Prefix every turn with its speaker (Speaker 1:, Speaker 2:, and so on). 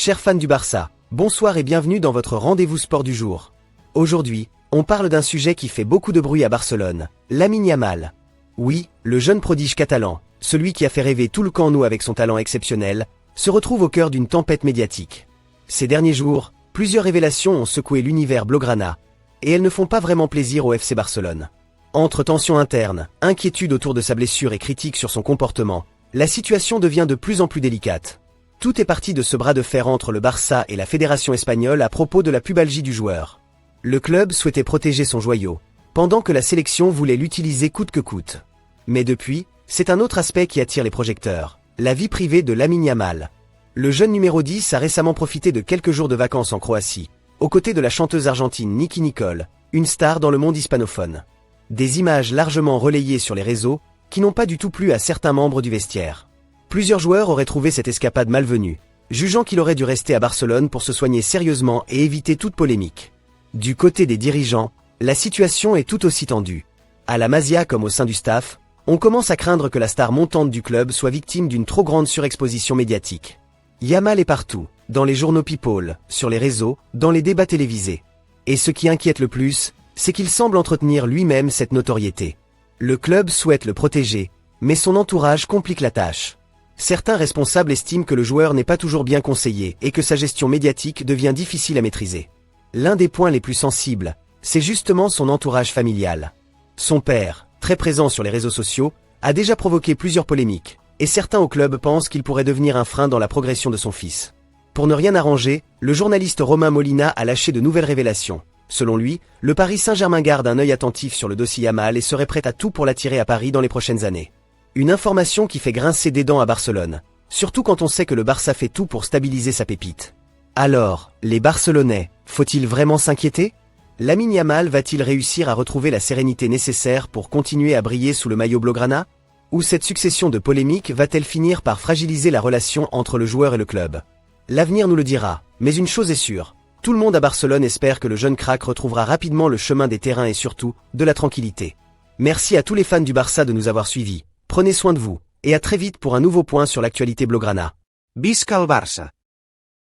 Speaker 1: Chers fans du Barça, bonsoir et bienvenue dans votre rendez-vous sport du jour. Aujourd'hui, on parle d'un sujet qui fait beaucoup de bruit à Barcelone, Lamine Yamal. Oui, le jeune prodige catalan, celui qui a fait rêver tout le Camp Nou avec son talent exceptionnel, se retrouve au cœur d'une tempête médiatique. Ces derniers jours, plusieurs révélations ont secoué l'univers blaugrana, et elles ne font pas vraiment plaisir au FC Barcelone. Entre tensions internes, inquiétude autour de sa blessure et critiques sur son comportement, la situation devient de plus en plus délicate. Tout est parti de ce bras de fer entre le Barça et la fédération espagnole à propos de la pubalgie du joueur. Le club souhaitait protéger son joyau, pendant que la sélection voulait l'utiliser coûte que coûte. Mais depuis, c'est un autre aspect qui attire les projecteurs, la vie privée de Lamine Yamal. Le jeune numéro 10 a récemment profité de quelques jours de vacances en Croatie, aux côtés de la chanteuse argentine Nicki Nicole, une star dans le monde hispanophone. Des images largement relayées sur les réseaux, qui n'ont pas du tout plu à certains membres du vestiaire. Plusieurs joueurs auraient trouvé cette escapade malvenue, jugeant qu'il aurait dû rester à Barcelone pour se soigner sérieusement et éviter toute polémique. Du côté des dirigeants, la situation est tout aussi tendue. À la Masia comme au sein du staff, on commence à craindre que la star montante du club soit victime d'une trop grande surexposition médiatique. Yamal est partout, dans les journaux People, sur les réseaux, dans les débats télévisés. Et ce qui inquiète le plus, c'est qu'il semble entretenir lui-même cette notoriété. Le club souhaite le protéger, mais son entourage complique la tâche. Certains responsables estiment que le joueur n'est pas toujours bien conseillé et que sa gestion médiatique devient difficile à maîtriser. L'un des points les plus sensibles, c'est justement son entourage familial. Son père, très présent sur les réseaux sociaux, a déjà provoqué plusieurs polémiques, et certains au club pensent qu'il pourrait devenir un frein dans la progression de son fils. Pour ne rien arranger, le journaliste Romain Molina a lâché de nouvelles révélations. Selon lui, le Paris Saint-Germain garde un œil attentif sur le dossier Yamal et serait prêt à tout pour l'attirer à Paris dans les prochaines années. Une information qui fait grincer des dents à Barcelone, surtout quand on sait que le Barça fait tout pour stabiliser sa pépite. Alors, les Barcelonais, faut-il vraiment s'inquiéter? Lamine Yamal va-t-il réussir à retrouver la sérénité nécessaire pour continuer à briller sous le maillot blaugrana? Ou cette succession de polémiques va-t-elle finir par fragiliser la relation entre le joueur et le club? L'avenir nous le dira, mais une chose est sûre, tout le monde à Barcelone espère que le jeune crack retrouvera rapidement le chemin des terrains et surtout, de la tranquillité. Merci à tous les fans du Barça de nous avoir suivis. Prenez soin de vous, et à très vite pour un nouveau point sur l'actualité blaugrana.
Speaker 2: Visca el Barça!